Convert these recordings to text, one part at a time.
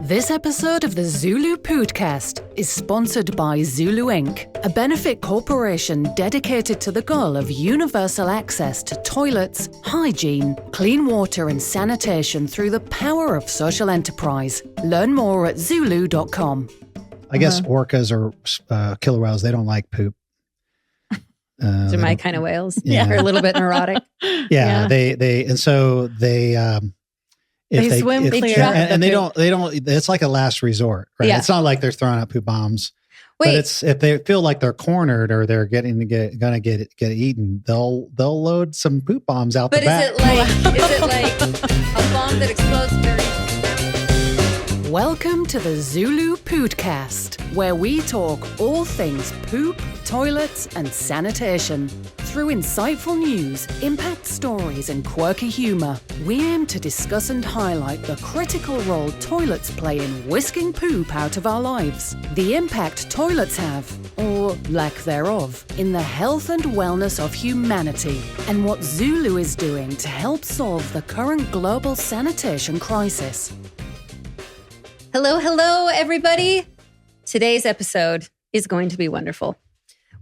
This episode of the ZuLoo Poodcast is sponsored by ZuLoo Inc., a benefit corporation dedicated to the goal of universal access to toilets, hygiene, clean water and sanitation through the power of social enterprise. Learn more at ZuLoo.com. I guess orcas are killer whales. They don't like poop. Those are my kind of whales. Yeah. They're a little bit neurotic. Yeah. They swim clear. And they don't, it's like a last resort, right? Yeah. It's not like they're throwing out poop bombs. But it's, if they feel like they're cornered or they're gonna get eaten, they'll load some poop bombs out the back. But is it like a bomb that explodes very... Welcome to the ZuLoo Poodcast, where we talk all things poop, toilets, and sanitation. Through insightful news, impact stories, and quirky humor, we aim to discuss and highlight the critical role toilets play in whisking poop out of our lives, the impact toilets have, or lack thereof, in the health and wellness of humanity, and what ZuLoo is doing to help solve the current global sanitation crisis. Hello, everybody. Today's episode is going to be wonderful.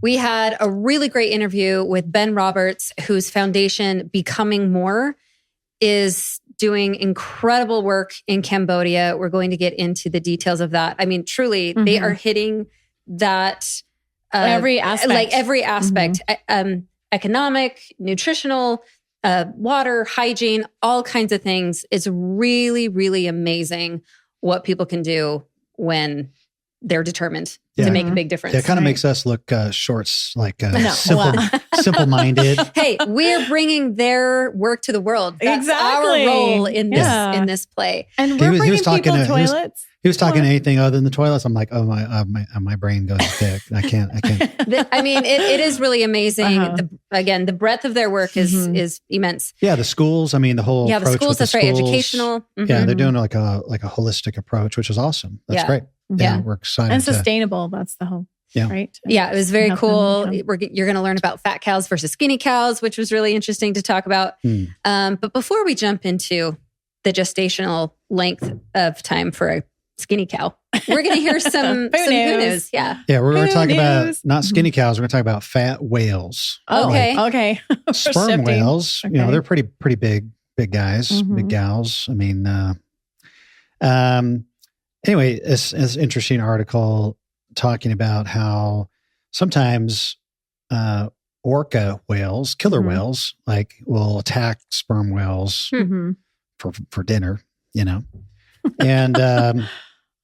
We had a really great interview with Ben Roberts, whose foundation, Becoming More, is doing incredible work in Cambodia. We're going to get into the details of that. I mean, truly, they are hitting that... every aspect. Economic, nutritional, water, hygiene, all kinds of things. It's really, really amazing what people can do when they're determined to make a big difference. Yeah, it kind of makes us look shorts, like simple-minded. Hey, we're bringing their work to the world. That's our role in this play. And we're bringing people toilets. He was talking anything other than the toilets. I'm like, oh my brain goes thick. I can't. I mean, it is really amazing. The breadth of their work is immense. Yeah, the schools. I mean, the whole the schools. That's right, educational. Mm-hmm. Yeah, they're doing like a holistic approach, which is awesome. That's great. Yeah, we're excited and sustainable. That's the whole. Yeah. Right. Yeah, it was very cool. You're going to learn about fat cows versus skinny cows, which was really interesting to talk about. But before we jump into the gestational length of time for a skinny cow, we're going to hear some who news. Yeah. Yeah, we're going to talk about not skinny cows. We're going to talk about fat whales. Okay. Okay. Sperm whales. Okay. You know, they're pretty big guys, big gals. I mean, anyway, it's an interesting article talking about how sometimes orca whales, killer whales, like will attack sperm whales for dinner, you know, and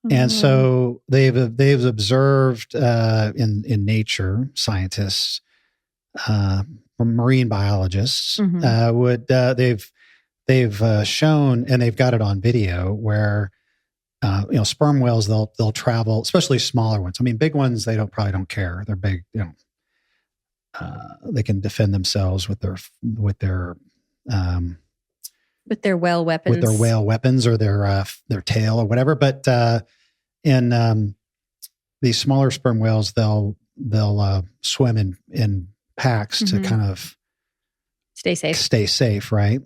and so they've observed in nature, scientists, marine biologists they've shown, and they've got it on video where. Sperm whales, they'll travel, especially smaller ones. I mean, big ones, they probably don't care. They're big, they can defend themselves with their whale weapons, or their tail or whatever. But in these smaller sperm whales, they'll swim in packs to kind of stay safe, right?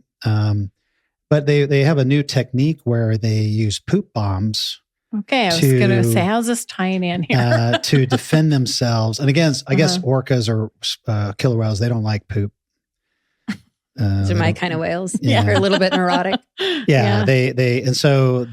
But they have a new technique where they use poop bombs. Okay, I was going to say, how's this tying in here? To defend themselves. And again, I guess orcas are killer whales. They don't like poop. Those are my kind of whales. Yeah. They're a little bit neurotic. Yeah. They swim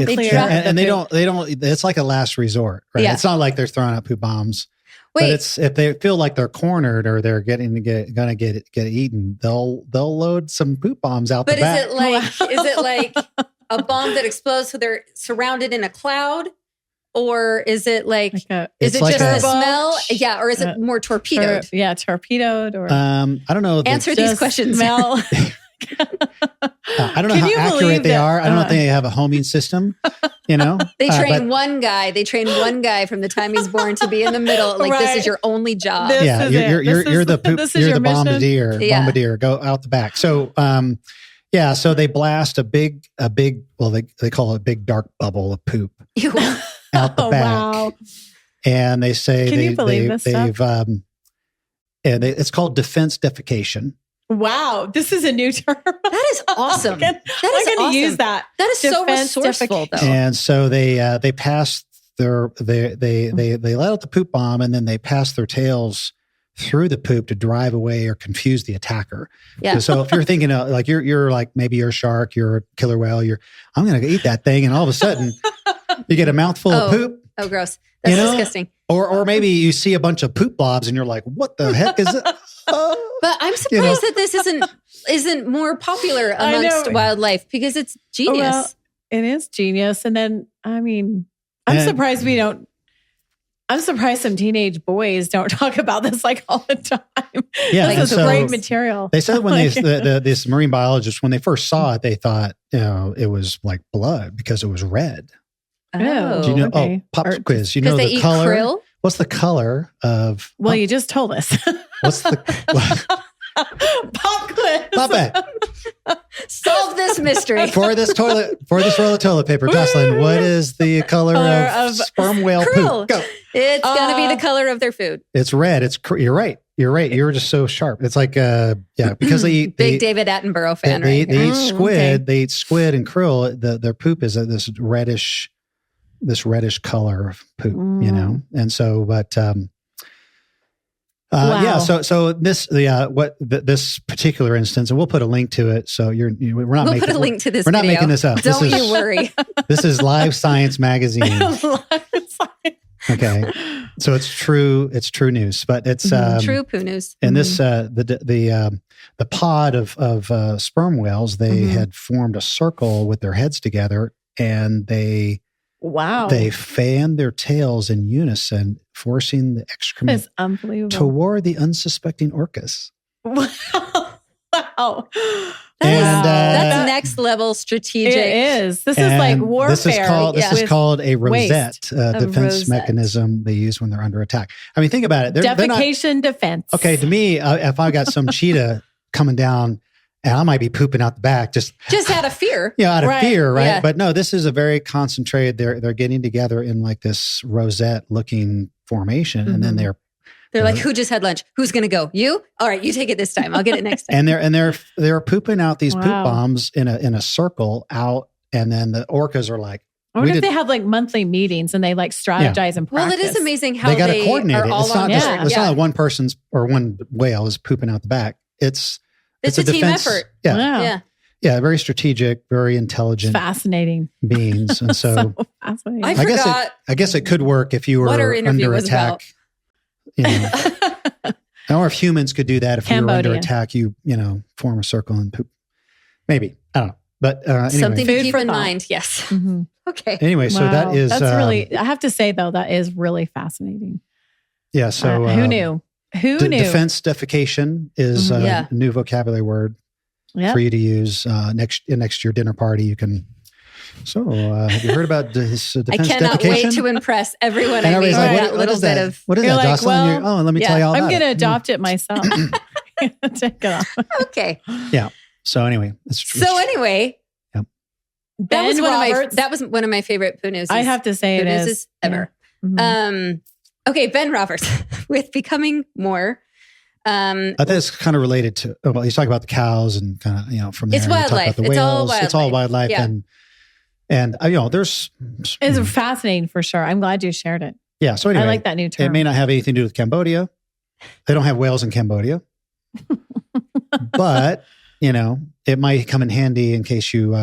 clear. And they don't, it's like a last resort, right? Yeah. It's not like they're throwing out poop bombs. But it's, if they feel like they're cornered or they're gonna get eaten, they'll load some poop bombs out the back. But is it like a bomb that explodes so they're surrounded in a cloud, or is it like is it like just the smell? Yeah, or is it more torpedoed? Torpedoed. Or I don't know. Answer these questions. Smell. I don't know how accurate they are. I don't know if they have a homing system, you know? They train one guy. They train one guy from the time he's born to be in the middle. Like, this is your only job. You're the bombardier. Go out the back. So, so they blast a big, well, they call it a big dark bubble of poop out the back. Wow. And they say Can you believe this stuff? it's called defense defecation. Wow, this is a new term. That is awesome. I'm going to use that. That is so resourceful, though. And so they passed they let out the poop bomb, and then they passed their tails through the poop to drive away or confuse the attacker. Yeah. So if you're thinking like you're like, maybe you're a shark, you're a killer whale, I'm going to eat that thing, and all of a sudden you get a mouthful of poop. Oh, gross. That's disgusting. Or maybe you see a bunch of poop blobs and you're like, what the heck is it? But I'm surprised that this isn't more popular amongst wildlife, because it's genius. Well, it is genius. And then, I'm surprised some teenage boys don't talk about this like all the time. Yeah, this is great material. They said when this marine biologist, when they first saw it, they thought it was like blood because it was red. Oh, do you know? Okay. Pop quiz. You know the color? Krill? What's the color of? Well, you just told us. What's the pop quiz? Pop it. Solve this mystery For this roll of toilet paper, Jocelyn, what is the color of sperm whale krill. poop? Go. It's gonna be the color of their food. It's red. You're right. You're right. You were just so sharp. It's like because they eat big David Attenborough fan. They right eat squid. Okay. They eat squid and krill. Their poop is this reddish color of poop. And so, but wow. Yeah. So this particular instance, and we'll put a link to it. So we're not put a link to this. We're video. not making this up. Don't you worry. This is Live Science Magazine. Okay, so it's true news, but it's true poo news. And this the pod of sperm whales, they had formed a circle with their heads together, and they fanned their tails in unison, forcing the excrement toward the unsuspecting orcas. Wow. That's next level strategic. It is. This is like warfare. This is called a rosette defense mechanism they use when they're under attack. I mean, think about it. Defecation defense. Okay, to me, if I got some cheetah coming down, and I might be pooping out the back, just out of fear. Out of fear, right? Yeah. But no, this is a very concentrated. They're getting together in like this rosette looking formation, and then they're like, who just had lunch? Who's going to go? You? All right, you take it this time. I'll get it next time. and they're pooping out these poop bombs in a circle out, and then the orcas are like, I wonder if they have like monthly meetings and they like strategize and practice. Well, it is amazing how they got to coordinate it. It's not like one person's or one whale is pooping out the back. It's a team effort. Yeah. Wow. Yeah, very strategic, very intelligent, fascinating beings, and so fascinating. I guess it could work if you were under attack. Or if humans could do that, if you were under attack, you form a circle and poop. Maybe, I don't know, but anyway. Something to keep in mind. Yes. Mm-hmm. Okay. Anyway, so that's really. I have to say though, that is really fascinating. Yeah. So who knew? Who knew? Defense defecation is a new vocabulary word for you to use next year dinner party. You can. So, have you heard about his defense defecation? I cannot wait to impress everyone. And everybody's like, that little bit of. What is that, like, Jocelyn? Let me tell you all about it. I'm going to adopt it myself. Check it out. Okay. Yeah. So anyway, anyway, that was one of my favorite poo news. I have to say it is ever. Yeah. Okay, Ben Roberts with Becoming More. I think it's kind of related to. Well, he's talking about the cows and kind of from there. It's wildlife. The whales. It's all wildlife. Yeah. And there's. It's fascinating for sure. I'm glad you shared it. Yeah. So anyway, I like that new term. It may not have anything to do with Cambodia. They don't have whales in Cambodia, but it might come in handy in case you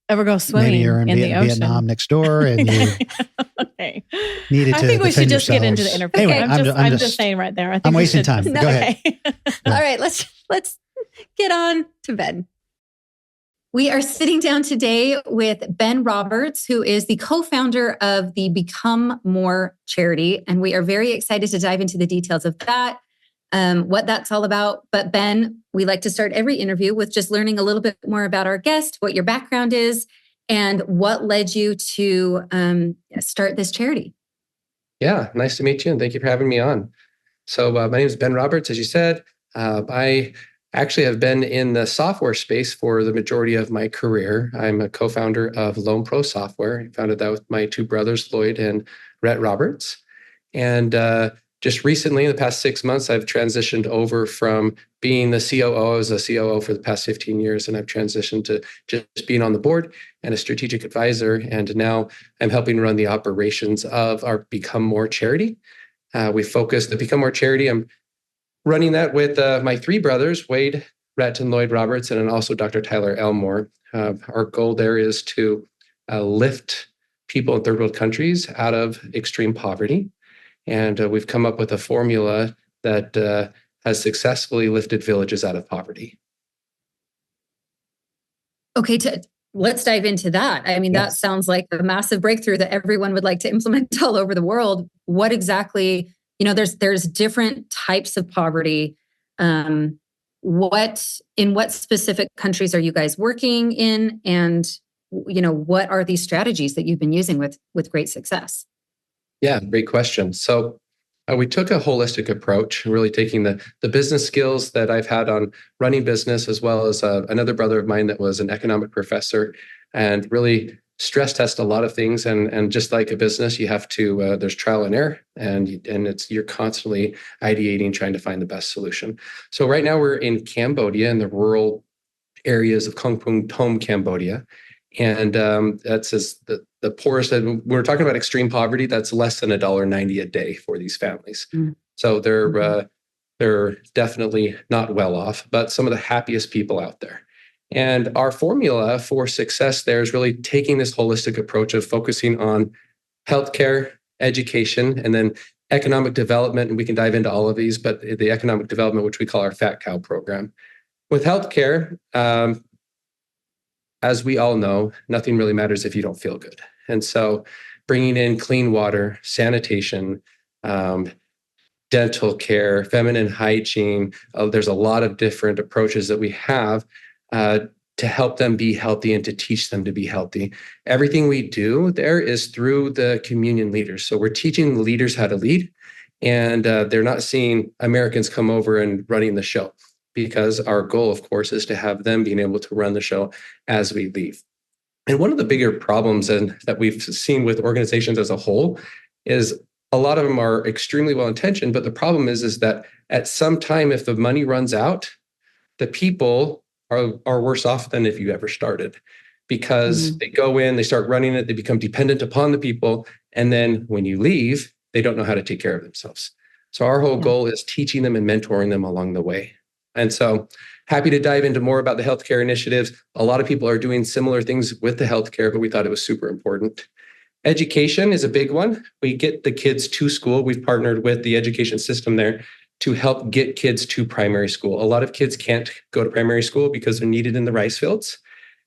ever go swimming. Maybe you're in Vietnam next door, and you needed to. I think we should just get into the interview. Anyway, I'm just saying right there. I'm wasting time. Go ahead. All right, let's get on to Ben. We are sitting down today with Ben Roberts, who is the co-founder of the Become More charity. And we are very excited to dive into the details of that, what that's all about. But Ben, we like to start every interview with just learning a little bit more about our guest, what your background is, and what led you to start this charity. Yeah, nice to meet you. And thank you for having me on. So my name is Ben Roberts, as you said. I actually have been in the software space for the majority of my career. I'm a co-founder of Loan Pro Software. I founded that with my two brothers, Lloyd and Rhett Roberts. And just recently, in the past 6 months, I've transitioned over from being the COO. I was a COO for the past 15 years, and I've transitioned to just being on the board and a strategic advisor. And now I'm helping run the operations of our Become More charity. We focus the Become More charity. I'm running that with my three brothers, Wade, Rhett, and Lloyd Roberts, and then also Dr. Tyler Elmore. Our goal there is to lift people in third world countries out of extreme poverty. And we've come up with a formula that has successfully lifted villages out of poverty. Okay, let's dive into that. I mean, That sounds like a massive breakthrough that everyone would like to implement all over the world. What exactly, there's different types of poverty. In what specific countries are you guys working in? And, what are these strategies that you've been using with great success? Yeah, great question. So we took a holistic approach, really taking the business skills that I've had on running business, as well as another brother of mine that was an economic professor, and really stress test a lot of things. And just like a business, you have to, there's trial and error, and you're constantly ideating, trying to find the best solution. So right now we're in Cambodia, in the rural areas of Kampong Thom, Cambodia. And that's the poorest. And we're talking about extreme poverty. That's less than $1.90 a day for these families. So they're definitely not well off, but some of the happiest people out there. And our formula for success there is really taking this holistic approach of focusing on healthcare, education, and then economic development. And we can dive into all of these, but the economic development, which we call our Fat Cow program. With healthcare, as we all know, nothing really matters if you don't feel good. And so bringing in clean water, sanitation, dental care, feminine hygiene, there's a lot of different approaches that we have to help them be healthy and to teach them to be healthy. Everything we do there is through the communion leaders. So we're teaching leaders how to lead, and they're not seeing Americans come over and running the show, because our goal, of course, is to have them being able to run the show as we leave. And one of the bigger problems that we've seen with organizations as a whole is a lot of them are extremely well-intentioned, but the problem is that at some time, if the money runs out, the people are worse off than if you ever started, because they go in, they start running it, they become dependent upon the people, and then when you leave, they don't know how to take care of themselves. So our whole goal is teaching them and mentoring them along the way. And so happy to dive into more about the healthcare initiatives. A lot of people are doing similar things with the healthcare, but we thought it was super important. Education is a big one. We get the kids to school. We've partnered with the education system there to help get kids to primary school. A lot of kids can't go to primary school because they're needed in the rice fields.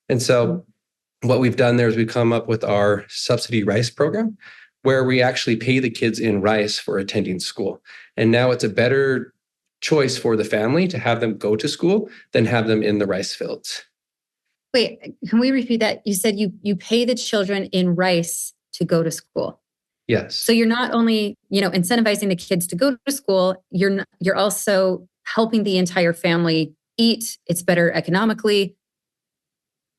And so what we've done there is we've come up with our subsidy rice program, where we actually pay the kids in rice for attending school. And now it's a better choice for the family to have them go to school than have them in the rice fields. Wait, can we repeat that? You said you pay the children in rice to go to school. Yes. So you're not only, incentivizing the kids to go to school, you're also helping the entire family eat. It's better economically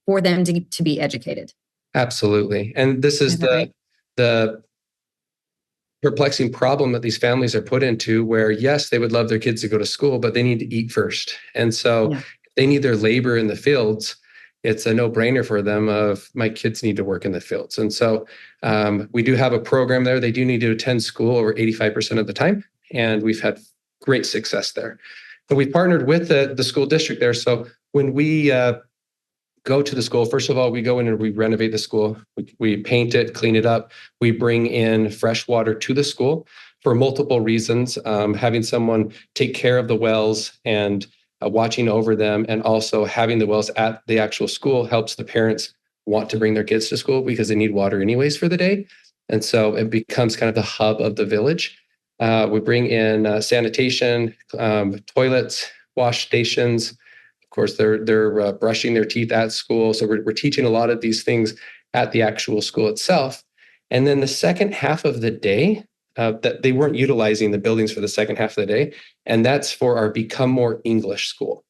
for them to be educated. Absolutely. And this is the perplexing problem that these families are put into, where yes, they would love their kids to go to school, but they need to eat first. And so if they need their labor in the fields, it's a no-brainer for them of my kids need to work in the fields. And so we do have a program there. They do need to attend school over 85% of the time. And we've had great success there. But we partnered with the school district there. So when we go to the school, first of all, we go in and we renovate the school. We paint it, clean it up. We bring in fresh water to the school for multiple reasons. Having someone take care of the wells and watching over them, and also having the wells at the actual school helps the parents want to bring their kids to school because they need water anyways for the day. And so it becomes kind of the hub of the village. We bring in sanitation, toilets, wash stations. Of course, they're brushing their teeth at school. So we're teaching a lot of these things at the actual school itself. And then the second half of the day, that they weren't utilizing the buildings for the second half of the day. And that's for our Become More English school.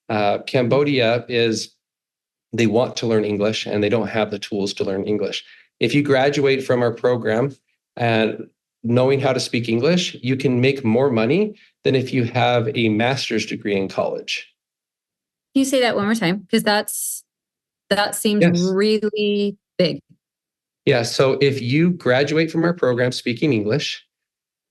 Cambodia they want to learn English and they don't have the tools to learn English. If you graduate from our program, and knowing how to speak English, you can make more money than if you have a master's degree in college. Can you say that one more time? Because that seems really big. Yeah. So if you graduate from our program speaking English,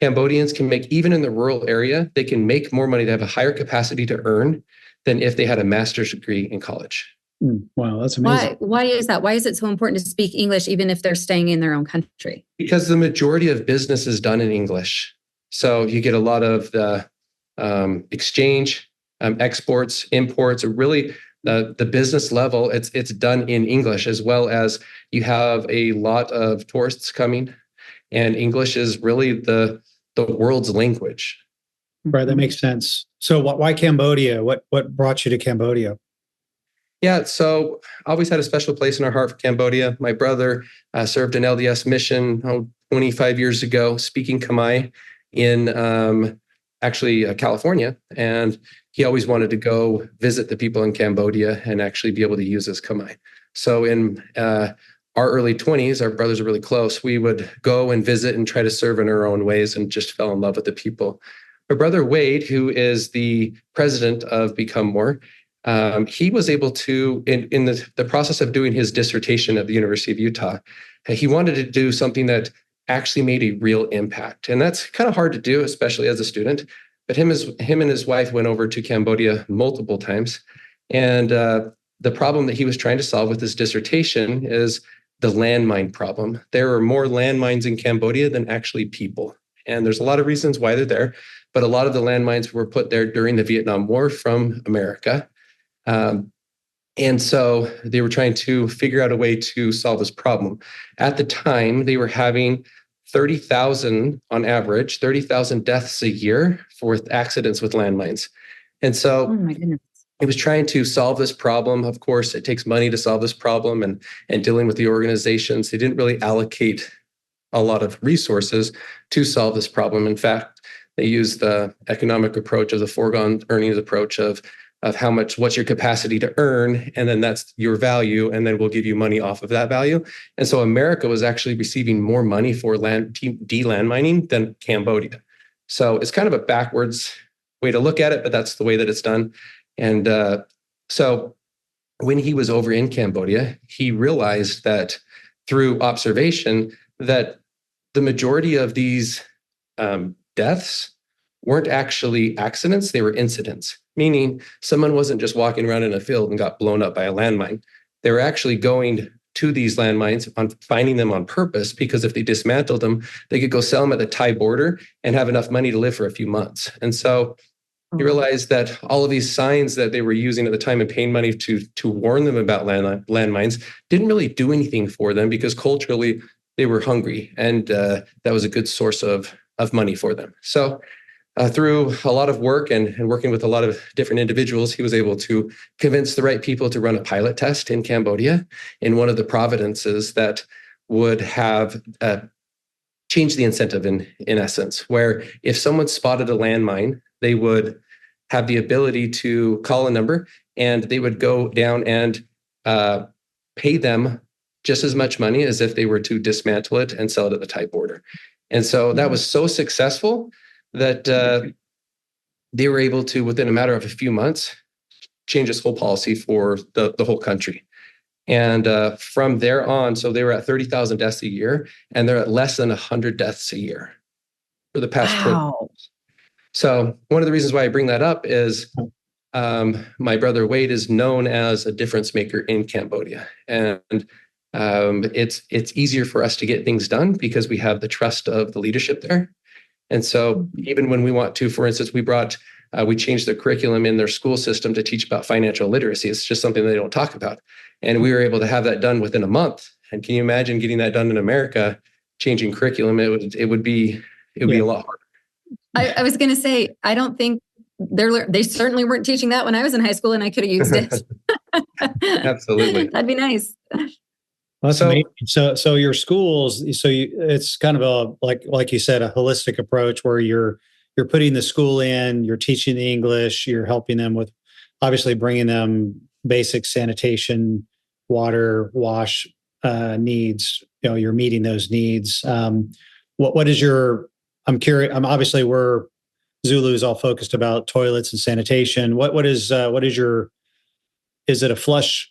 Cambodians can make, even in the rural area, they can make more money. They have a higher capacity to earn than if they had a master's degree in college. Wow, that's amazing. Why is that? Why is it so important to speak English even if they're staying in their own country? Because the majority of business is done in English. So you get a lot of the exchange, exports, imports, or really the business level, it's done in English, as well as you have a lot of tourists coming, and English is really the world's language. Right, that makes sense. So why Cambodia? What brought you to Cambodia? Yeah, so I always had a special place in our heart for Cambodia. My brother served an LDS mission 25 years ago, speaking Khmer in California. And he always wanted to go visit the people in Cambodia and actually be able to use his Khmer. So in our early 20s, our brothers are really close. We would go and visit and try to serve in our own ways and just fell in love with the people. My brother Wade, who is the president of Become More, he was able to, in the process of doing his dissertation at the University of Utah, he wanted to do something that actually made a real impact. And that's kind of hard to do, especially as a student. But him and his wife went over to Cambodia multiple times. And the problem that he was trying to solve with his dissertation is the landmine problem. There are more landmines in Cambodia than actually people. And there's a lot of reasons why they're there. But a lot of the landmines were put there during the Vietnam War from America. And so they were trying to figure out a way to solve this problem. At the time, they were having 30,000 on average, 30,000 deaths a year for accidents with landmines. And so oh my goodness. It was trying to solve this problem. Of course, it takes money to solve this problem, and dealing with the organizations. They didn't really allocate a lot of resources to solve this problem. In fact, they used the economic approach of the foregone earnings approach of what's your capacity to earn, and then that's your value, and then we'll give you money off of that value. And so America was actually receiving more money for de-landmining than Cambodia. So it's kind of a backwards way to look at it, but that's the way that it's done. And so when he was over in Cambodia, he realized that through observation that the majority of these deaths weren't actually accidents, they were incidents, meaning someone wasn't just walking around in a field and got blown up by a landmine. They were actually going to these landmines, on finding them on purpose, because if they dismantled them, they could go sell them at the Thai border and have enough money to live for a few months. And so he realized that all of these signs that they were using at the time and paying money to warn them about landmines didn't really do anything for them, because culturally they were hungry, and that was a good source of money for them. So through a lot of work and working with a lot of different individuals, he was able to convince the right people to run a pilot test in Cambodia, in one of the provinces that would have changed the incentive in essence, where if someone spotted a landmine, they would have the ability to call a number, and they would go down and pay them just as much money as if they were to dismantle it and sell it at the Thai border. And so that was so successful that they were able to, within a matter of a few months, change this whole policy for the whole country. And from there on, so they were at 30,000 deaths a year, and they're at less than 100 deaths a year for the past 20 years. So one of the reasons why I bring that up is my brother Wade is known as a difference maker in Cambodia. And it's easier for us to get things done because we have the trust of the leadership there. And so even when we want to, for instance, we changed the curriculum in their school system to teach about financial literacy. It's just something they don't talk about. And we were able to have that done within a month. And can you imagine getting that done in America, changing curriculum? It would be a lot harder. I was going to say, I don't think they certainly weren't teaching that when I was in high school, and I could have used it. Absolutely. That'd be nice. Well, that's amazing. So your schools, it's kind of like you said, a holistic approach where you're putting the school in, you're teaching the English, you're helping them with obviously bringing them basic sanitation, water, wash needs. You're meeting those needs. What is your curious. Obviously ZuLoo is all focused about toilets and sanitation. What is your, is it a flush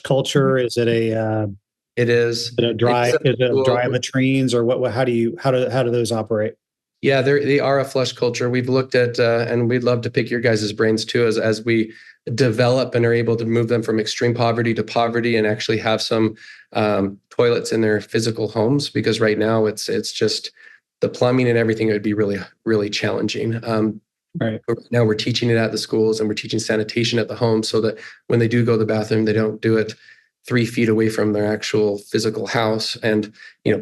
culture? Is it a, it is. Is it a dry latrines, or what? How do those operate? Yeah, they are a flush culture. We've looked at, and we'd love to pick your guys' brains too, as we develop and are able to move them from extreme poverty to poverty and actually have some toilets in their physical homes, because right now it's just the plumbing and everything would be really, really challenging. Right. Now we're teaching it at the schools, and we're teaching sanitation at the home, so that when they do go to the bathroom, they don't do it 3 feet away from their actual physical house, and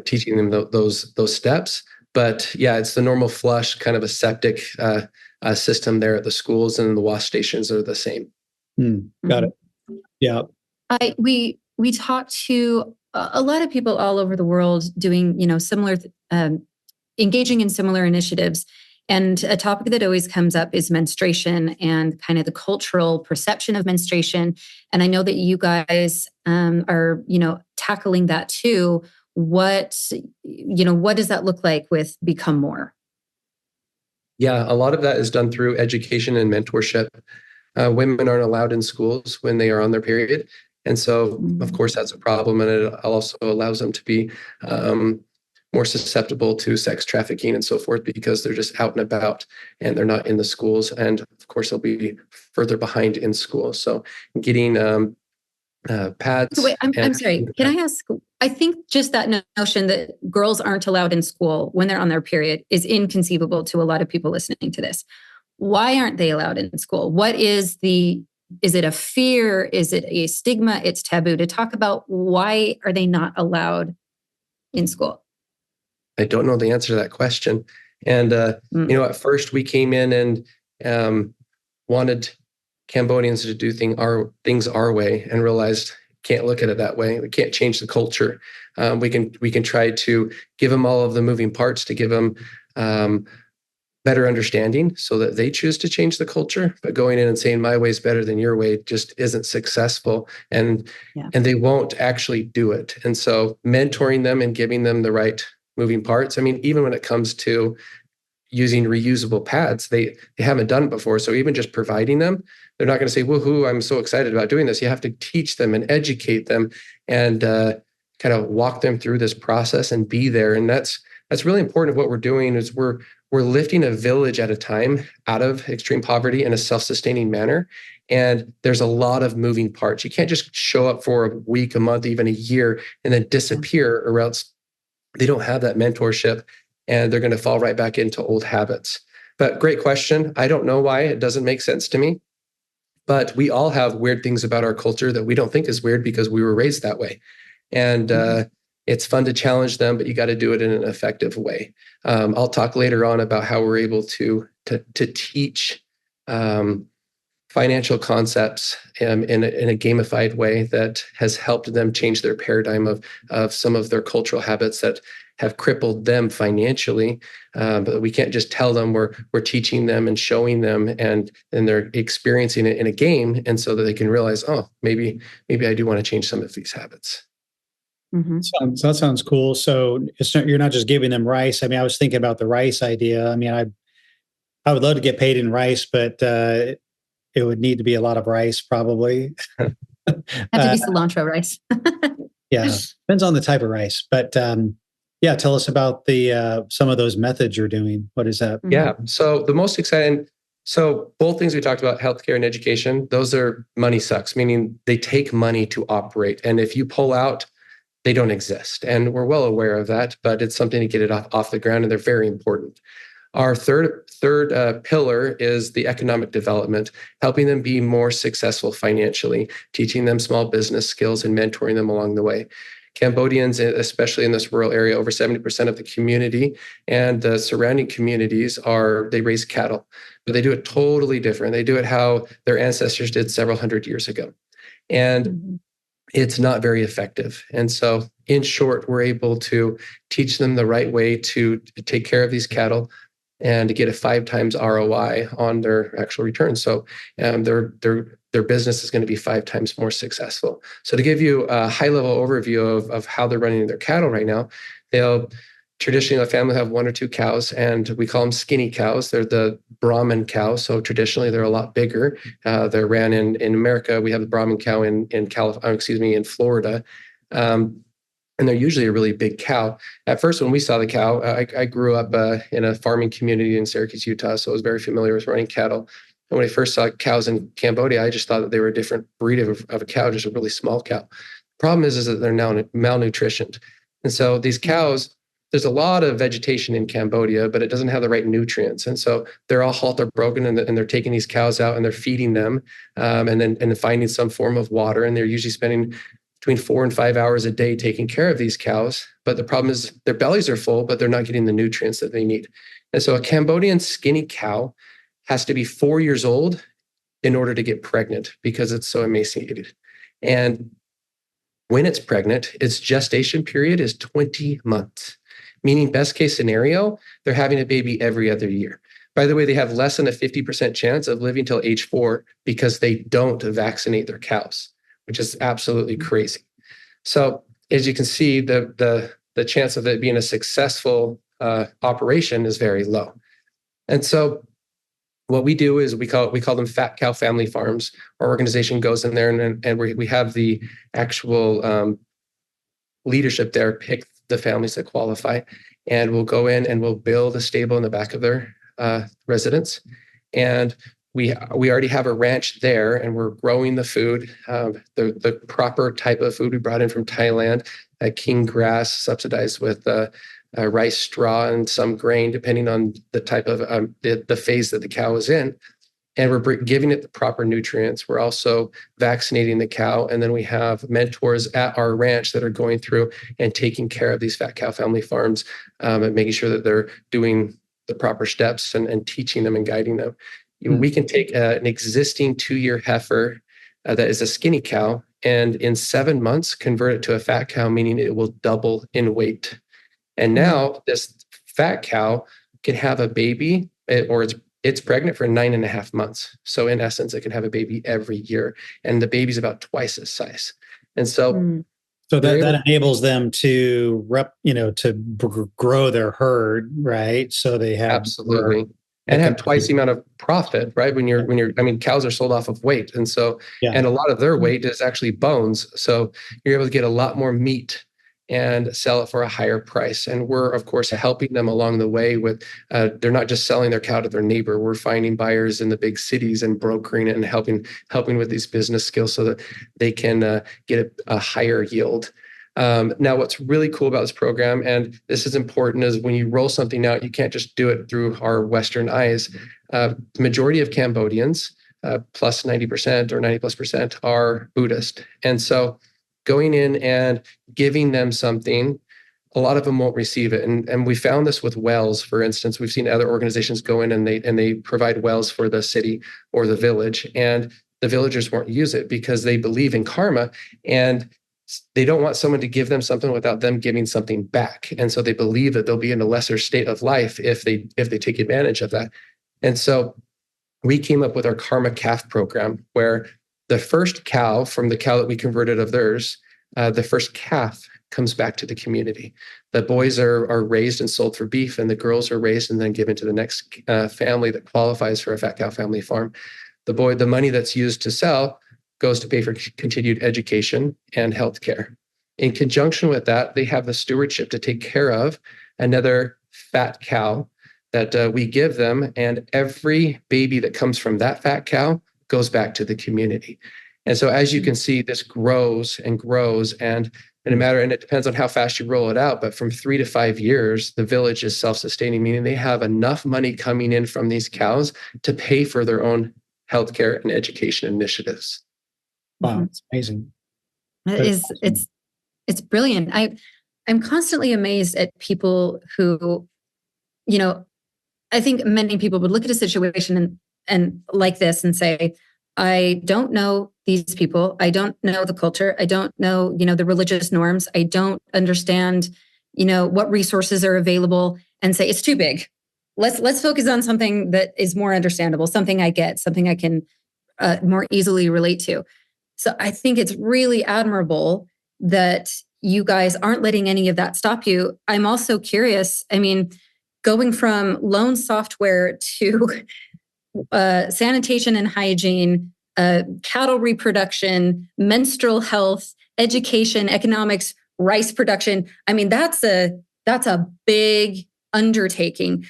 teaching them those steps. But yeah, it's the normal flush, kind of a septic system there at the schools, and the wash stations are the same. Got it. Yeah. We talked to a lot of people all over the world doing similar, engaging in similar initiatives. And a topic that always comes up is menstruation and kind of the cultural perception of menstruation. And I know that you guys are, tackling that too. What does that look like with Become More? Yeah, a lot of that is done through education and mentorship. Women aren't allowed in schools when they are on their period. And so, of course, that's a problem. And it also allows them to be more susceptible to sex trafficking and so forth, because they're just out and about and they're not in the schools. And of course, they'll be further behind in school. So getting pads. So wait, I'm sorry. Can I ask? I think just that notion that girls aren't allowed in school when they're on their period is inconceivable to a lot of people listening to this. Why aren't they allowed in school? Is it a fear? Is it a stigma? It's taboo to talk about. Why are they not allowed in school? I don't know the answer to that question. And, at first we came in and wanted Cambodians to do things our way, and realized can't look at it that way. We can't change the culture. We can try to give them all of the moving parts to give them better understanding so that they choose to change the culture. But going in and saying my way is better than your way just isn't successful, and they won't actually do it. And so mentoring them and giving them the right moving parts. I mean, even when it comes to using reusable pads, they haven't done it before. So even just providing them, they're not going to say, woohoo, I'm so excited about doing this. You have to teach them and educate them and kind of walk them through this process and be there. And that's really important. What we're doing is we're lifting a village at a time out of extreme poverty in a self-sustaining manner. And there's a lot of moving parts. You can't just show up for a week, a month, even a year, and then disappear, or else they don't have that mentorship and they're going to fall right back into old habits. But great question. I don't know why. It doesn't make sense to me. But we all have weird things about our culture that we don't think is weird because we were raised that way. And it's fun to challenge them, but you got to do it in an effective way. I'll talk later on about how we're able to teach financial concepts in a gamified way that has helped them change their paradigm of some of their cultural habits that have crippled them financially. But we can't just tell them. We're teaching them and showing them, and they're experiencing it in a game, and so that they can realize, oh, maybe I do want to change some of these habits. So that sounds cool. So you're not just giving them rice. I mean, I was thinking about the rice idea. I mean, I would love to get paid in rice, but it would need to be a lot of rice, probably. Have to be cilantro rice. Yeah, depends on the type of rice. But tell us about the some of those methods you're doing. What is that? Yeah, so the most exciting. So both things we talked about, healthcare and education, those are money sucks, meaning they take money to operate, and if you pull out, they don't exist. And we're well aware of that, but it's something to get it off the ground, and they're very important. Our third pillar is the economic development, helping them be more successful financially, teaching them small business skills and mentoring them along the way. Cambodians, especially in this rural area, over 70% of the community and the surrounding communities they raise cattle, but they do it totally different. They do it how their ancestors did several hundred years ago. And it's not very effective. And so, in short, we're able to teach them the right way to take care of these cattle and to get a 5 times ROI on their actual return. So their business is going to be 5 times more successful. So to give you a high-level overview of how they're running their cattle right now, they'll traditionally, the family have 1 or 2 cows, and we call them skinny cows. They're the Brahman cow. So traditionally, they're a lot bigger. They're ran in America. We have the Brahman cow in Florida. And they're usually a really big cow. At first, when we saw the cow, I grew up in a farming community in Syracuse, Utah, so I was very familiar with running cattle. And when I first saw cows in Cambodia, I just thought that they were a different breed of a cow, just a really small cow. The problem is that they're now malnutritioned. And so these cows, there's a lot of vegetation in Cambodia, but it doesn't have the right nutrients. And so they're all halt or broken, and they're taking these cows out and they're feeding them and then finding some form of water. And they're usually spending between 4 and 5 hours a day taking care of these cows. But the problem is their bellies are full, but they're not getting the nutrients that they need. And so a Cambodian skinny cow has to be 4 years old in order to get pregnant because it's so emaciated. And when it's pregnant, its gestation period is 20 months, meaning best case scenario, they're having a baby every other year. By the way, they have less than a 50% chance of living till age 4 because they don't vaccinate their cows, which is absolutely crazy. So as you can see, the chance of it being a successful operation is very low. And so what we do is we call them fat cow family farms. Our organization goes in there and we have the actual leadership there pick the families that qualify, and we'll go in and we'll build a stable in the back of their residence. And we already have a ranch there, and we're growing the food, the proper type of food we brought in from Thailand, king grass subsidized with rice straw and some grain, depending on the type of the phase that the cow is in. And we're giving it the proper nutrients. We're also vaccinating the cow. And then we have mentors at our ranch that are going through and taking care of these fat cow family farms and making sure that they're doing the proper steps and teaching them and guiding them. We can take an existing 2-year heifer that is a skinny cow and in 7 months convert it to a fat cow, meaning it will double in weight. And now this fat cow can have a baby, or it's pregnant for 9.5 months. So in essence, it can have a baby every year, and the baby's about twice its size. And so, so that enables them to grow their herd, right? So they have absolutely. And have twice the amount of profit, right? When you're, cows are sold off of weight. And so, and a lot of their weight is actually bones. So you're able to get a lot more meat and sell it for a higher price. And we're, of course, helping them along the way with, they're not just selling their cow to their neighbor. We're finding buyers in the big cities and brokering it and helping with these business skills so that they can get a higher yield. Now, what's really cool about this program, and this is important, is when you roll something out, you can't just do it through our Western eyes. The majority of Cambodians, plus 90% or 90+%, are Buddhist. And so going in and giving them something, a lot of them won't receive it. And we found this with wells, for instance. We've seen other organizations go in and they provide wells for the city or the village, and the villagers won't use it because they believe in karma, and they don't want someone to give them something without them giving something back. And so they believe that they'll be in a lesser state of life if they take advantage of that. And so we came up with our Karma Calf program, where the first cow from the cow that we converted of theirs, the first calf comes back to the community. The boys are raised and sold for beef, and the girls are raised and then given to the next family that qualifies for a fat cow family farm. The money that's used to sell goes to pay for continued education and healthcare. In conjunction with that, they have the stewardship to take care of another fat cow that we give them, and every baby that comes from that fat cow goes back to the community. And so, as you can see, this grows and grows, and it depends on how fast you roll it out, but from 3 to 5 years, the village is self-sustaining, meaning they have enough money coming in from these cows to pay for their own healthcare and education initiatives. Wow, it's amazing. It's brilliant. I'm constantly amazed at people who, I think many people would look at a situation and like this and say, I don't know these people. I don't know the culture. I don't know, the religious norms. I don't understand, what resources are available, and say it's too big. Let's focus on something that is more understandable, something I get, something I can more easily relate to. So I think it's really admirable that you guys aren't letting any of that stop you. I'm also curious. I mean, going from loan software to sanitation and hygiene, cattle reproduction, menstrual health, education, economics, rice production. I mean, that's a big undertaking.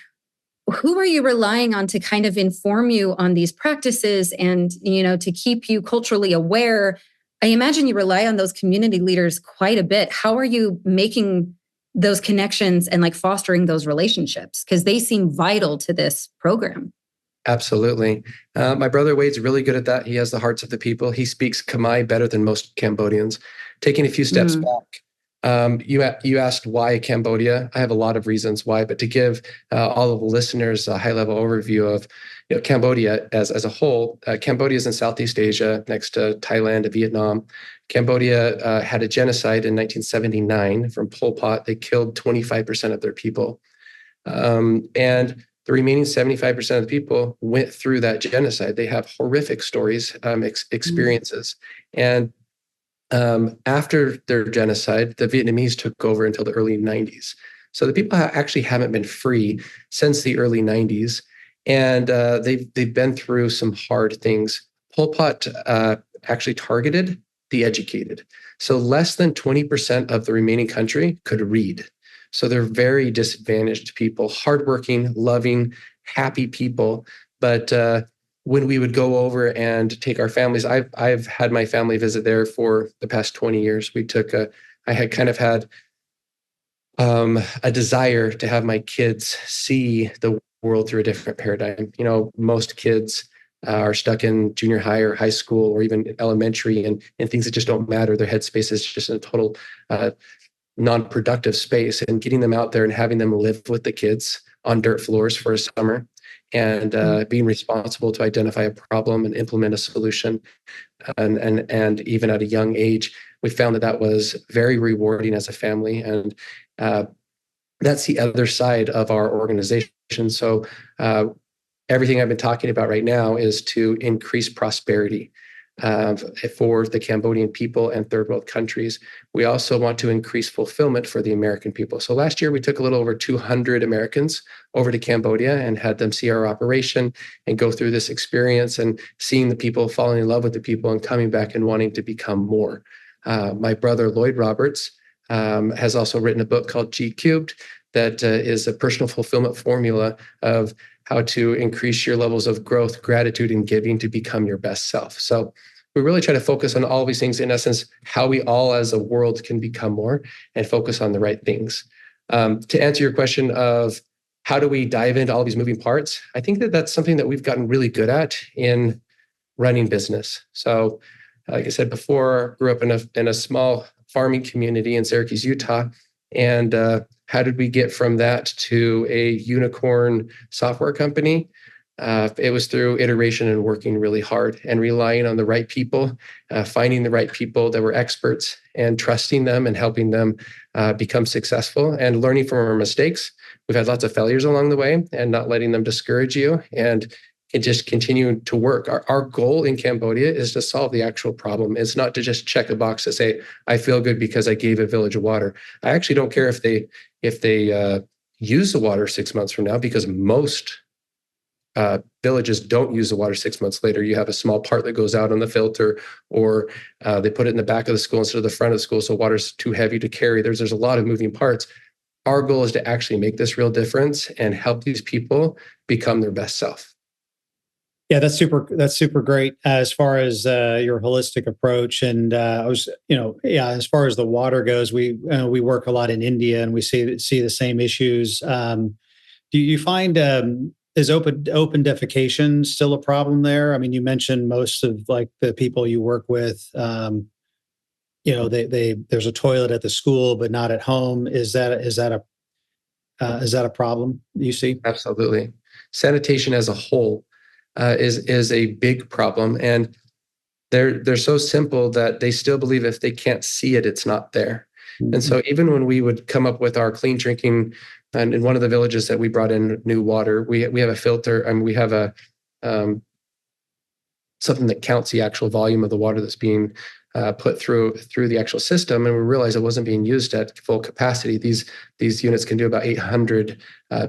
Who are you relying on to kind of inform you on these practices and, to keep you culturally aware? I imagine you rely on those community leaders quite a bit. How are you making those connections and like fostering those relationships? Because they seem vital to this program. Absolutely. My brother Wade's really good at that. He has the hearts of the people. He speaks Khmer better than most Cambodians. Taking a few steps back, you asked why Cambodia. I have a lot of reasons why, but to give all of the listeners a high-level overview of Cambodia as a whole, Cambodia is in Southeast Asia, next to Thailand and Vietnam. Cambodia had a genocide in 1979 from Pol Pot. They killed 25% of their people. And the remaining 75% of the people went through that genocide. They have horrific stories, experiences. And after their genocide, the Vietnamese took over until the early 90s. So the people actually haven't been free since the early 90s. And they've been through some hard things. Pol Pot actually targeted the educated. So less than 20% of the remaining country could read. So they're very disadvantaged people, hardworking, loving, happy people. But when we would go over and take our families, I've had my family visit there for the past 20 years. I had kind of had a desire to have my kids see the world through a different paradigm. Most kids are stuck in junior high or high school or even elementary and things that just don't matter. Their headspace is just in a total non-productive space, and getting them out there and having them live with the kids on dirt floors for a summer and being responsible to identify a problem and implement a solution. And even at a young age, we found that was very rewarding as a family. And that's the other side of our organization. So everything I've been talking about right now is to increase prosperity for the Cambodian people and third world countries. We also want to increase fulfillment for the American people. So last year, we took a little over 200 Americans over to Cambodia and had them see our operation and go through this experience and seeing the people, falling in love with the people and coming back and wanting to become more. My brother, Lloyd Roberts, has also written a book called G Cubed that is a personal fulfillment formula of how to increase your levels of growth, gratitude, and giving to become your best self. So we really try to focus on all these things, in essence, how we all as a world can become more and focus on the right things. To answer your question of how do we dive into all these moving parts, I think that that's something that we've gotten really good at in running business. So like I said before, grew up in a small farming community in Syracuse, Utah. And how did we get from that to a unicorn software company? It was through iteration and working really hard and relying on the right people, finding the right people that were experts and trusting them and helping them become successful and learning from our mistakes. We've had lots of failures along the way and not letting them discourage you and just continue to work. Our goal in Cambodia is to solve the actual problem. It's not to just check a box to say, I feel good because I gave a village of water. I actually don't care if they use the water 6 months from now, because most villages don't use the water 6 months later. You have a small part that goes out on the filter, or they put it in the back of the school instead of the front of the school, so water's too heavy to carry. There's a lot of moving parts. Our goal is to actually make this real difference and help these people become their best self. Yeah, that's super great as far as your holistic approach. And as far as the water goes, we work a lot in India and we see the same issues. Do you find is open defecation still a problem there? I mean, you mentioned most of like the people you work with. There's a toilet at the school, but not at home. Is that a problem you see? Absolutely. Sanitation as a whole is a big problem, and they're so simple that they still believe if they can't see it, it's not there. Mm-hmm. And so even when we would come up with our clean drinking, and in one of the villages that we brought in new water, we have a filter, and we have a something that counts the actual volume of the water that's being put through the actual system, and we realized it wasn't being used at full capacity. These units can do about 800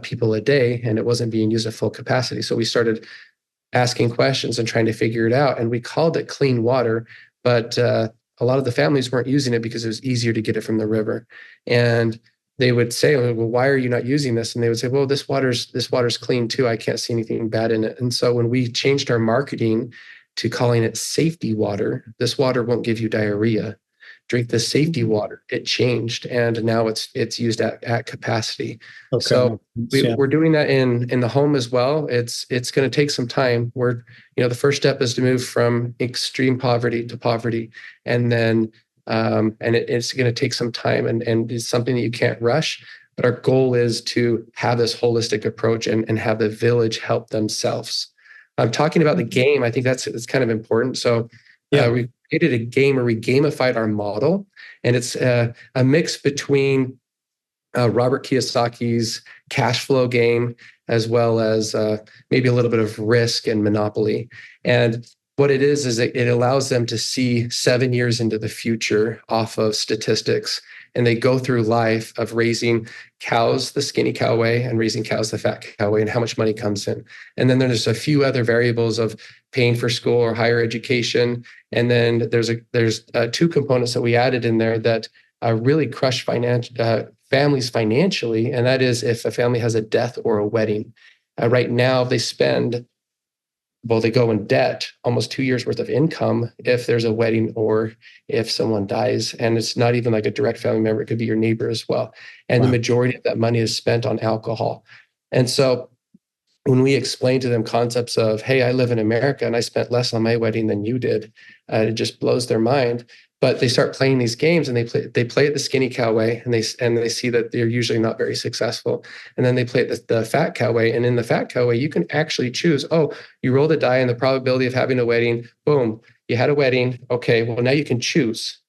people a day, and it wasn't being used at full capacity. So we started asking questions and trying to figure it out. And we called it clean water, but a lot of the families weren't using it because it was easier to get it from the river. And they would say, well, why are you not using this? And they would say, well, this water's clean too. I can't see anything bad in it. And so when we changed our marketing to calling it safety water, this water won't give you diarrhea. Drink the safety water. It changed, and now it's used at capacity. Okay. So we're doing that in the home as well. It's going to take some time. The first step is to move from extreme poverty to poverty, and then it's going to take some time, and it's something that you can't rush. But our goal is to have this holistic approach and have the village help themselves. I'm talking about the game. I think it's kind of important. So we created a game, or we gamified our model, and it's a mix between Robert Kiyosaki's cash flow game as well as maybe a little bit of risk and monopoly. And what it is it allows them to see 7 years into the future off of statistics. And they go through life of raising cows the skinny cow way and raising cows the fat cow way, and how much money comes in. And then there's a few other variables of paying for school or higher education. And then there's two components that we added in there that really crush families financially. And that is if a family has a death or a wedding. Right now, they go in debt almost 2 years worth of income if there's a wedding or if someone dies. And it's not even like a direct family member. It could be your neighbor as well. And wow. The majority of that money is spent on alcohol. And so when we explain to them concepts of, hey, I live in America and I spent less on my wedding than you did, it just blows their mind. But they start playing these games, and they play it the skinny cow way, and they see that they're usually not very successful. And then they play it the fat cow way, and in the fat cow way, you can actually choose. Oh, you roll the die, and the probability of having a wedding. Boom, you had a wedding. Okay, well now you can choose.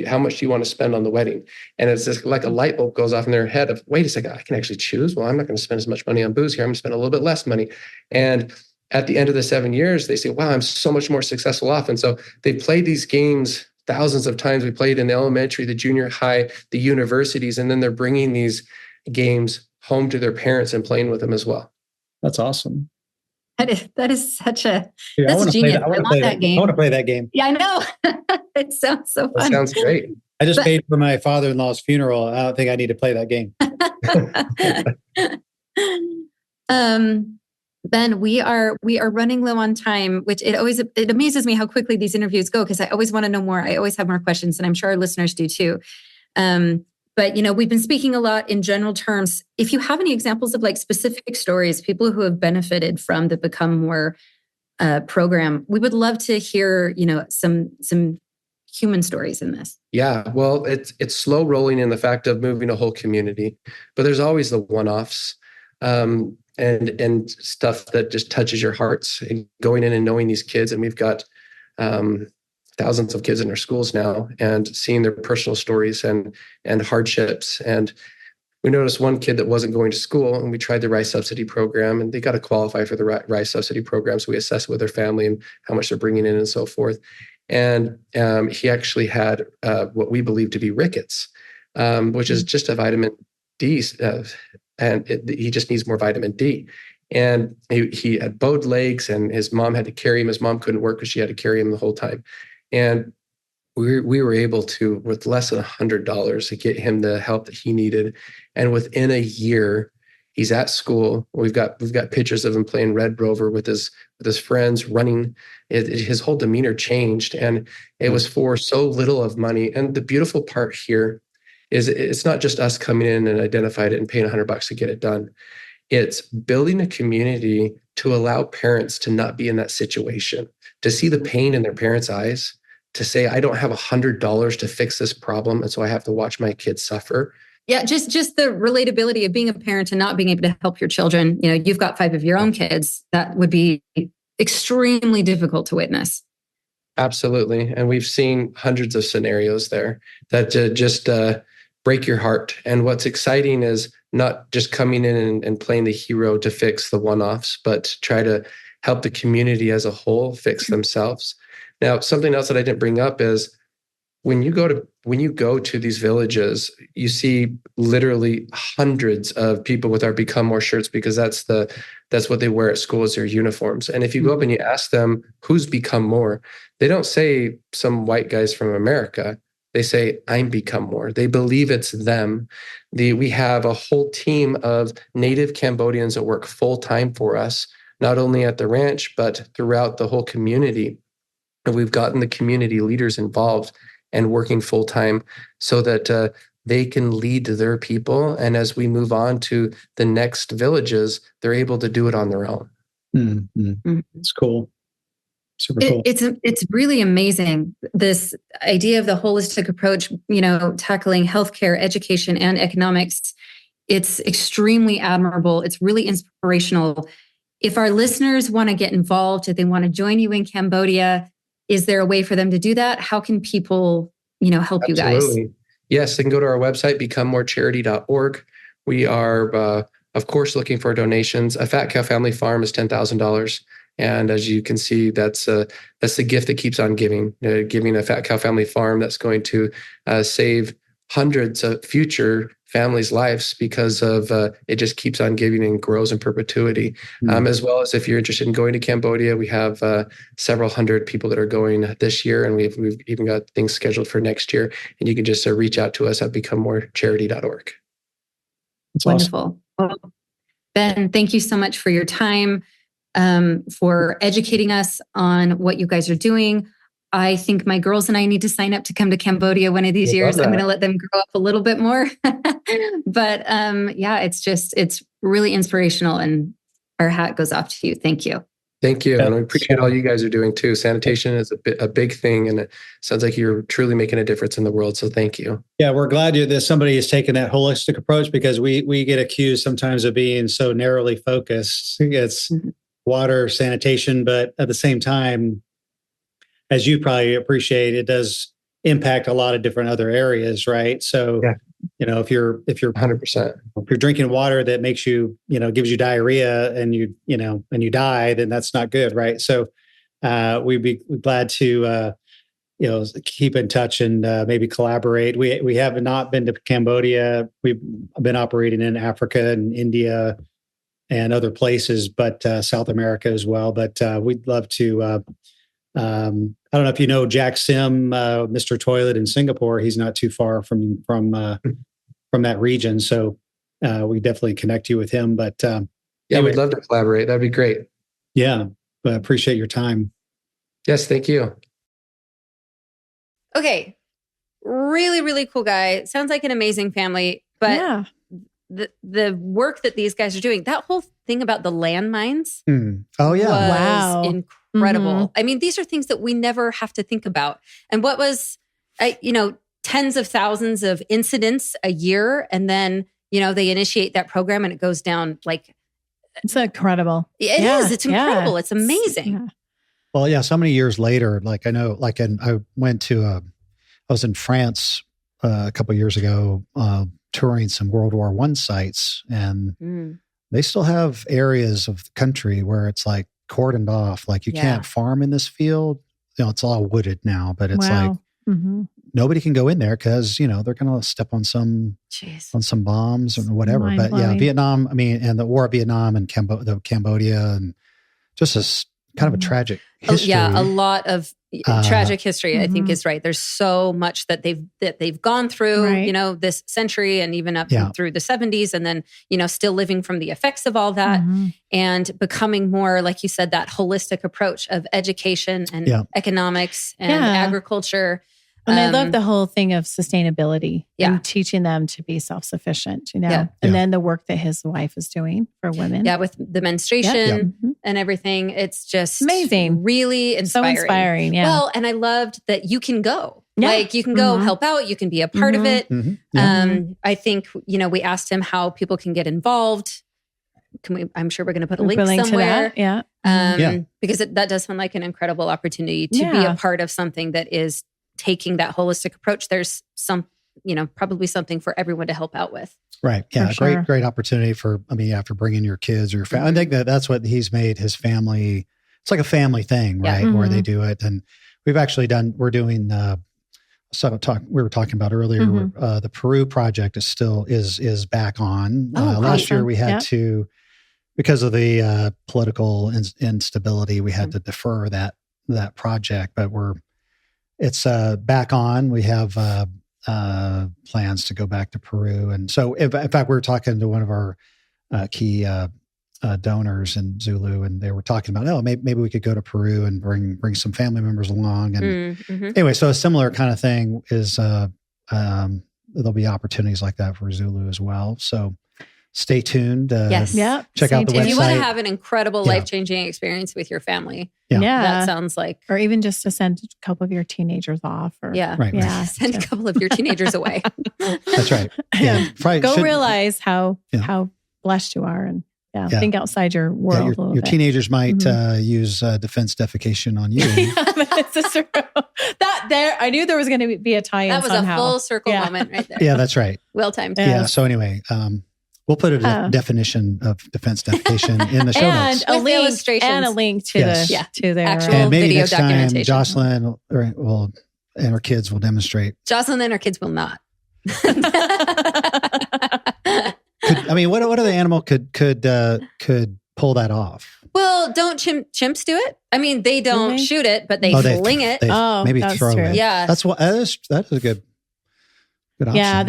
How much do you want to spend on the wedding? And it's just like a light bulb goes off in their head of, wait a second, I can actually choose. Well, I'm not going to spend as much money on booze here. I'm going to spend a little bit less money. And at the end of the 7 years, they say, wow, I'm so much more successful off. And so they play these games thousands of times. We played in the elementary, the junior high, the universities, and then they're bringing these games home to their parents and playing with them as well. That's awesome. That is such a, dude, that's genius. I want that game. I want to play that game. Yeah, I know. It sounds so fun. That sounds great. I just paid for my father-in-law's funeral. I don't think I need to play that game. Ben, we are running low on time, which it amazes me how quickly these interviews go, because I always want to know more. I always have more questions, and I'm sure our listeners do too. But we've been speaking a lot in general terms. If you have any examples of like specific stories, people who have benefited from the Become More program, we would love to hear some human stories in this. Yeah, well, it's slow rolling in the fact of moving a whole community, but there's always the one-offs. And stuff that just touches your hearts, and going in and knowing these kids. And we've got thousands of kids in our schools now, and seeing their personal stories and hardships. And we noticed one kid that wasn't going to school, and we tried the rice subsidy program, and they got to qualify for the rice subsidy program. So we assessed with their family and how much they're bringing in and so forth. And he actually had what we believe to be rickets, which is just a vitamin D, and he just needs more vitamin D. And he had bowed legs, and his mom had to carry him. His mom couldn't work because she had to carry him the whole time. And we were able to, with less than $100, to get him the help that he needed. And within a year, he's at school. We've got pictures of him playing Red Rover with his friends, running. His whole demeanor changed, and it was for so little of money. And the beautiful part here is it's not just us coming in and identified it and paying $100 to get it done. It's building a community to allow parents to not be in that situation, to see the pain in their parents' eyes, to say, I don't have $100 to fix this problem, and so I have to watch my kids suffer. Yeah, just the relatability of being a parent and not being able to help your children. You've got 5 of your own kids. That would be extremely difficult to witness. Absolutely. And we've seen hundreds of scenarios there that just break your heart. And what's exciting is not just coming in and playing the hero to fix the one-offs, but try to help the community as a whole fix themselves. Now, something else that I didn't bring up is when you go to these villages, you see literally hundreds of people with our Become More shirts, because that's what they wear at school as their uniforms. And if you go up and you ask them who's Become More, they don't say some white guys from America. They say, I'm Become More. They believe it's them. We have a whole team of native Cambodians that work full time for us, not only at the ranch, but throughout the whole community. And we've gotten the community leaders involved and working full time so that they can lead their people. And as we move on to the next villages, they're able to do it on their own. Mm-hmm. It's cool. Super cool. It's really amazing. This idea of the holistic approach, tackling healthcare, education, and economics. It's extremely admirable. It's really inspirational. If our listeners want to get involved, if they want to join you in Cambodia, is there a way for them to do that? How can people, help Absolutely. you guys? Yes, they can go to our website, becomemorecharity.org. We are, of course, looking for donations. A Fat Cow Family Farm is $10,000. And as you can see, that's the gift that keeps on giving. Giving a Fat Cow Family Farm that's going to save hundreds of future families' lives, because of it just keeps on giving and grows in perpetuity. As well as if you're interested in going to Cambodia, we have several hundred people that are going this year, and we've even got things scheduled for next year. And you can just reach out to us at becomemorecharity.org. That's wonderful. Awesome. Well, Ben, thank you so much for your time, for educating us on what you guys are doing. I think my girls and I need to sign up to come to Cambodia one of these years. I'm going to let them grow up a little bit more. But it's really inspirational, and our hat goes off to you. Thank you. Thank you. And I appreciate all you guys are doing too. Sanitation is a big thing, and it sounds like you're truly making a difference in the world. So thank you. Yeah, we're glad that somebody is taking that holistic approach, because we get accused sometimes of being so narrowly focused. It's water, sanitation, but at the same time, as you probably appreciate, it does impact a lot of different other areas, right? So, if you're 100%, if you're drinking water that makes you, gives you diarrhea and you die, then that's not good, right? So, we'd be glad to, keep in touch and maybe collaborate. We have not been to Cambodia. We've been operating in Africa and India and other places, but South America as well. But we'd love to. I don't know if you know Jack Sim, Mr. Toilet in Singapore. He's not too far from that region, so we definitely connect you with him. But we'd love to collaborate. That'd be great. Yeah, but I appreciate your time. Yes, thank you. Okay, really, really cool guy. Sounds like an amazing family. But the work that these guys are doing, that whole thing about the landmines, oh yeah, was incredible. Mm-hmm. I mean, these are things that we never have to think about. And what was, tens of thousands of incidents a year, and then they initiate that program and it goes down like it's incredible. It is. It's incredible. Yeah. It's amazing. Yeah. Well, yeah. So many years later, I was in France a couple of years ago, touring some World War I sites, and they still have areas of the country where it's like cordoned off. Like you can't farm in this field. It's all wooded now, but it's nobody can go in there because, they're going to step on some bombs or whatever. But Vietnam, and the War of Vietnam and Cambodia, and just a kind of a tragic history. A lot of tragic history, I think is right. There's so much that they've gone through, this century and even up through the 70s, and then, still living from the effects of all that and becoming more, like you said, that holistic approach of education and economics and agriculture. And I love the whole thing of sustainability and teaching them to be self-sufficient, and then the work that his wife is doing for women. Yeah, with the menstruation and everything. It's just amazing. Really inspiring. So inspiring, yeah. Well, and I loved that you can go. Yeah. Like you can go help out. You can be a part of it. I think, we asked him how people can get involved. I'm sure we're going to put a link somewhere. To that. Because that does sound like an incredible opportunity to be a part of something that is taking that holistic approach. There's probably something for everyone to help out with. Right. Yeah. Great opportunity for bringing your kids or your family. I think that's what he's made his family. It's like a family thing, right? Where they do it. And we've actually we're doing we were talking about earlier, the Peru project is back on. Last year we had to, because of the political instability, we had to defer that project, but it's back on. We have plans to go back to Peru. And so in fact, we were talking to one of our key donors in ZuLoo, and they were talking about, maybe we could go to Peru and bring some family members along. And anyway, so a similar kind of thing is there'll be opportunities like that for ZuLoo as well. So stay tuned. Yes. Check out the website. If you want to have an incredible life-changing experience with your family, that sounds like, or even just to send a couple of your teenagers off, or send a couple of your teenagers away. That's right. Yeah. Go realize how blessed you are, and think outside your world a little your bit. Teenagers might use defense defecation on you. That's true. I knew there was going to be a tie-in. That was somehow. A full circle moment right there. Yeah, that's right. Well timed. Yeah. So anyway, we'll put a definition of defense defecation in the show notes. And a link to their actual and maybe video next documentation. Time Jocelyn and her kids will demonstrate. Jocelyn and her kids will not. What other animal could pull that off? Well, don't chimps do it? I mean, they don't shoot it, but they fling it. Maybe throw it. Yeah, that is a good option. Yeah,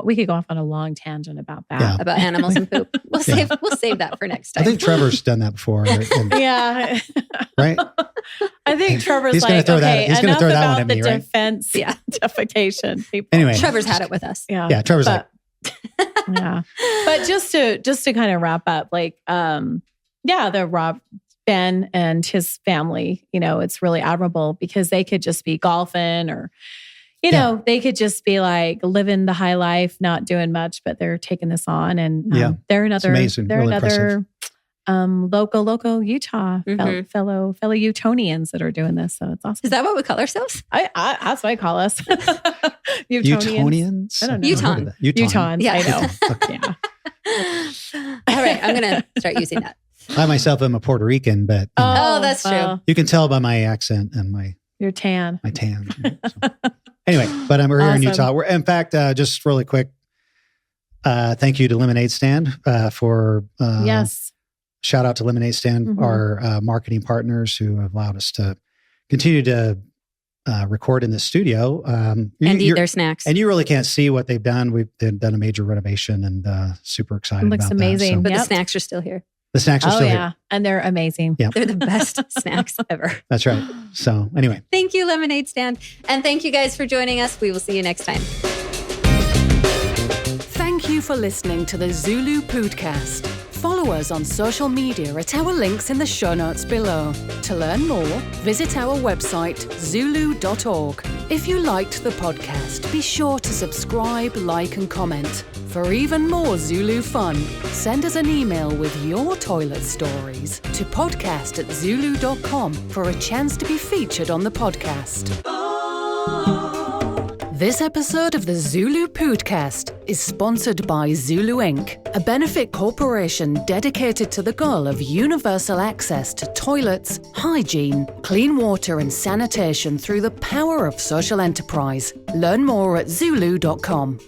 we could go off on a long tangent about that. About animals and poop. We'll save that for next time. I think Trevor's done that before. Right? I think Trevor's he's going to throw that one at me, right? Defense, defecation. People. Anyway, Trevor's had it with us. Yeah, Trevor's but just to kind of wrap up, the Ben and his family, it's really admirable because they could just be golfing or, they could just be like living the high life, not doing much, but they're taking this on. And they're another local Utah fellow Utonians that are doing this. So it's awesome. Is that what we call ourselves? That's what I call us. Utonians? I don't know. Utahns. Yeah. I know. Okay. All right. I'm going to start using that. I myself am a Puerto Rican, but that's true. You can tell by my accent and your tan. My tan. So. Anyway, but we're here in Utah. In fact, just really quick, thank you to Lemonade Stand for shout out to Lemonade Stand, our marketing partners who have allowed us to continue to record in the studio and eat their snacks. And you really can't see what they've done. They've done a major renovation and super excited about that. Looks amazing. But the snacks are still here. The snacks are still here. And they're amazing. Yep. They're the best snacks ever. That's right. So anyway. Thank you, Lemonade Stand. And thank you guys for joining us. We will see you next time. Thank you for listening to the ZuLoo Poodcast. Follow us on social media at our links in the show notes below. To learn more, visit our website, ZuLoo.org. If you liked the podcast, be sure to subscribe, like, and comment. For even more ZuLoo fun, send us an email with your toilet stories to podcast@zuloo.com for a chance to be featured on the podcast. This episode of the ZuLoo Poodcast is sponsored by ZuLoo Inc., a benefit corporation dedicated to the goal of universal access to toilets, hygiene, clean water and sanitation through the power of social enterprise. Learn more at zuloo.com.